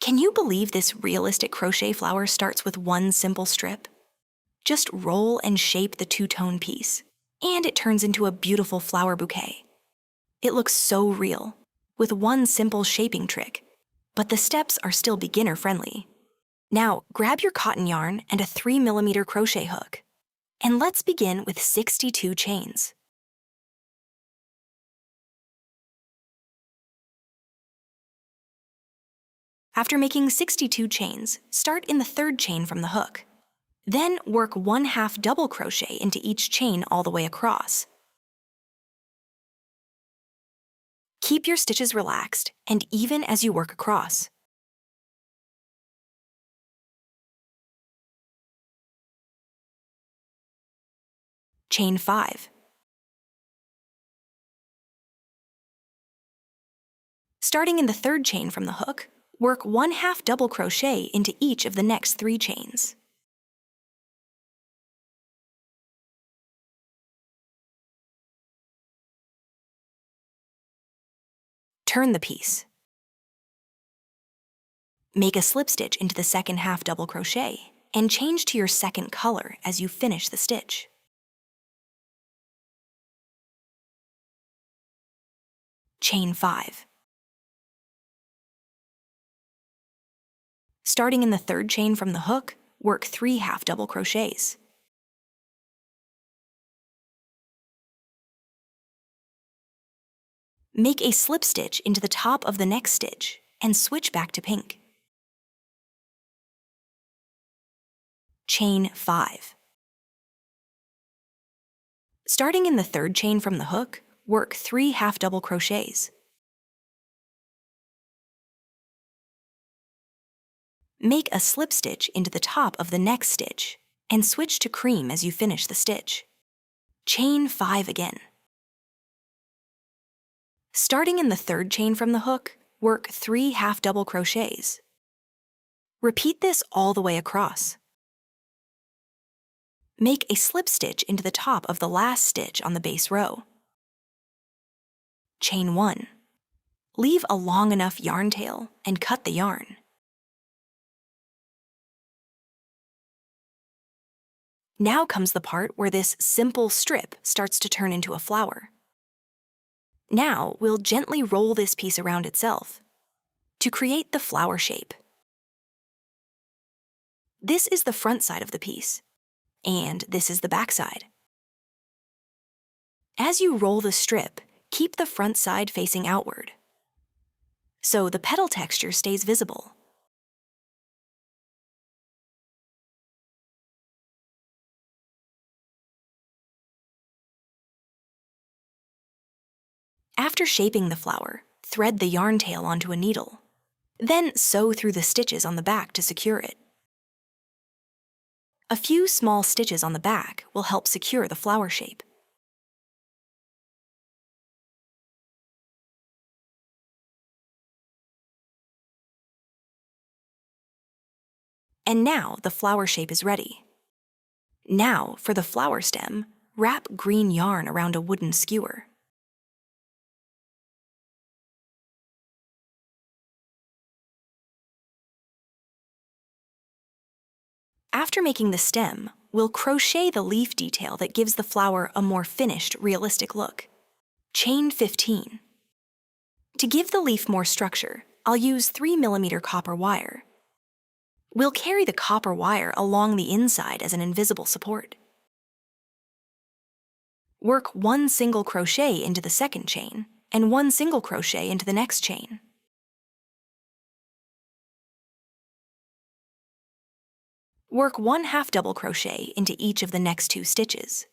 Can you believe this realistic crochet flower starts with one simple strip? Just roll and shape the two-tone piece, and it turns into a beautiful flower bouquet. It looks so real, with one simple shaping trick, but the steps are still beginner-friendly. Now, grab your cotton yarn and a 3mm crochet hook, and let's begin with 62 chains. After making 62 chains, start in the third chain from the hook. Then work 1/2 double crochet into each chain all the way across. Keep your stitches relaxed and even as you work across. Chain 5. Starting in the third chain from the hook, work 1/2 double crochet into each of the next 3 chains. Turn the piece. Make a slip stitch into the second half double crochet and change to your second color as you finish the stitch. Chain 5. Starting in the third chain from the hook, work 3 half double crochets. Make a slip stitch into the top of the next stitch and switch back to pink. Chain 5. Starting in the third chain from the hook, work 3 half double crochets. Make a slip stitch into the top of the next stitch and switch to cream as you finish the stitch. Chain 5 again. Starting in the third chain from the hook, work 3 half double crochets. Repeat this all the way across. Make a slip stitch into the top of the last stitch on the base row. Chain 1. Leave a long enough yarn tail and cut the yarn. Now comes the part where this simple strip starts to turn into a flower. Now, we'll gently roll this piece around itself to create the flower shape. This is the front side of the piece, and this is the back side. As you roll the strip, keep the front side facing outward, so the petal texture stays visible. After shaping the flower, thread the yarn tail onto a needle. Then sew through the stitches on the back to secure it. A few small stitches on the back will help secure the flower shape. And now the flower shape is ready. Now, for the flower stem, wrap green yarn around a wooden skewer. After making the stem, we'll crochet the leaf detail that gives the flower a more finished, realistic look. Chain 15. To give the leaf more structure, I'll use 3mm copper wire. We'll carry the copper wire along the inside as an invisible support. Work 1 single crochet into the second chain and 1 single crochet into the next chain. Work 1/2 double crochet into each of the next 2 stitches.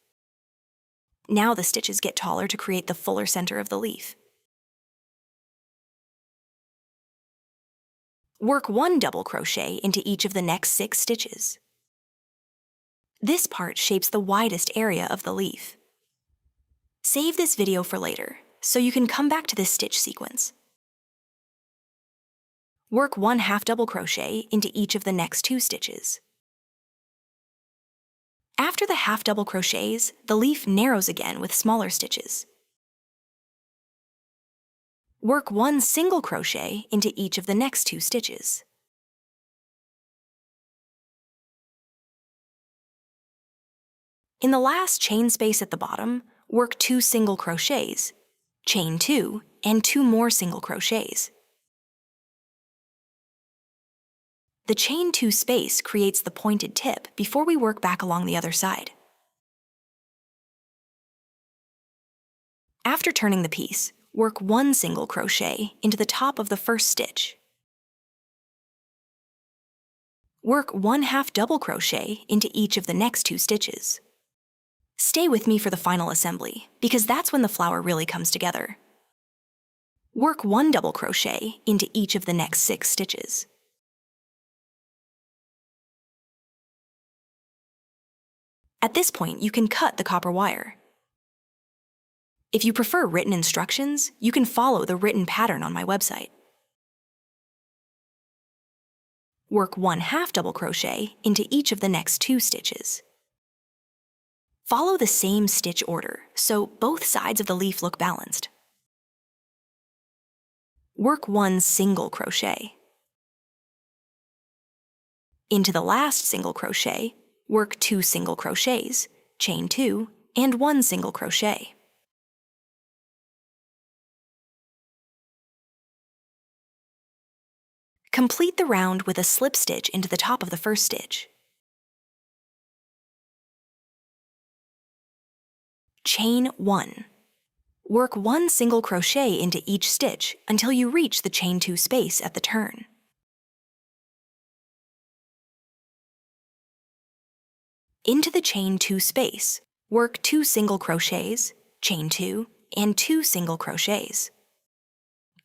Now the stitches get taller to create the fuller center of the leaf. Work 1 double crochet into each of the next 6 stitches. This part shapes the widest area of the leaf. Save this video for later, so you can come back to this stitch sequence. Work 1/2 double crochet into each of the next 2 stitches. After the half double crochets, the leaf narrows again with smaller stitches. Work 1 single crochet into each of the next 2 stitches. In the last chain space at the bottom, work 2 single crochets, chain 2, and 2 more single crochets. The chain 2 space creates the pointed tip before we work back along the other side. After turning the piece, work 1 single crochet into the top of the first stitch. Work 1/2 double crochet into each of the next 2 stitches. Stay with me for the final assembly, because that's when the flower really comes together. Work 1 double crochet into each of the next 6 stitches. At this point, you can cut the copper wire. If you prefer written instructions, you can follow the written pattern on my website. Work 1/2 double crochet into each of the next 2 stitches. Follow the same stitch order, so both sides of the leaf look balanced. Work 1 single crochet. Into the last single crochet, work 2 single crochets, chain 2, and 1 single crochet. Complete the round with a slip stitch into the top of the first stitch. Chain 1. Work 1 single crochet into each stitch until you reach the chain 2 space at the turn. Into the chain 2 space, work 2 single crochets, chain 2, and 2 single crochets.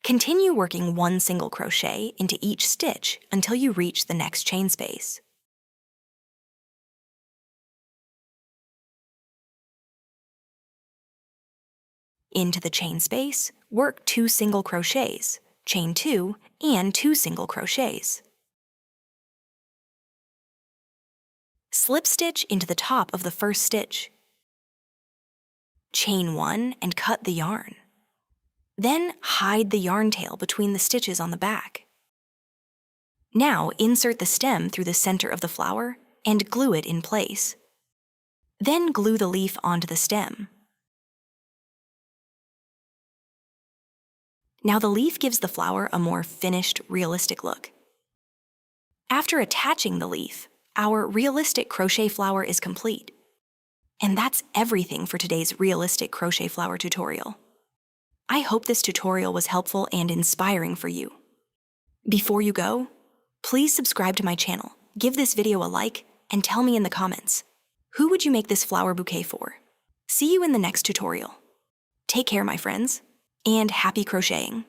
Continue working 1 single crochet into each stitch until you reach the next chain space. Into the chain space, work 2 single crochets, chain 2, and 2 single crochets. Slip stitch into the top of the first stitch. Chain 1 and cut the yarn. Then hide the yarn tail between the stitches on the back. Now insert the stem through the center of the flower and glue it in place. Then glue the leaf onto the stem. Now the leaf gives the flower a more finished, realistic look. After attaching the leaf, our realistic crochet flower is complete. And that's everything for today's realistic crochet flower tutorial. I hope this tutorial was helpful and inspiring for you. Before you go, please subscribe to my channel, give this video a like, and tell me in the comments, who would you make this flower bouquet for? See you in the next tutorial. Take care, my friends, and happy crocheting!